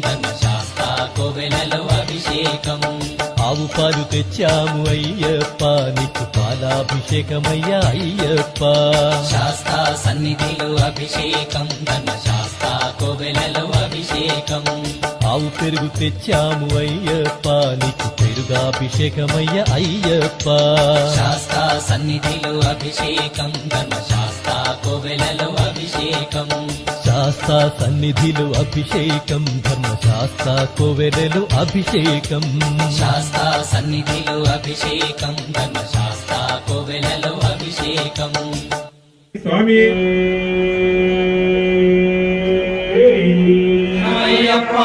ధర్మశాస్త్ర కోవెలలో అభిషేకం. ఆవు పాలు తెచ్చాము అయ్యప్ప నీకు పాలాభిషేకమయ్యా అయ్యప్ప. శాస్త్ర సన్నిధిలో అభిషేకం ధర్మశాస్త్ర కోవెలలో అభిషేకం. ఆవు పెరుగు తెచ్చాము అయ్యప్ప నీకు పెరుగాభిషేకమయ్యా అయ్యప్ప. శాస్త్ర సన్నిధిలో అభిషేకం ధర్మశాస్త్ర కోవెలలో అభిషేకం. శాస్త్ర సన్నిధిలో అభిషేకం ధర్మశాస్త్ర కోవెలలో అభిషేకం. శాస్త్ర సన్నిధిలో అభిషేకం ధర్మశాస్త్ర కోవెలలో అభిషేకం. స్వామి అయ్యప్ప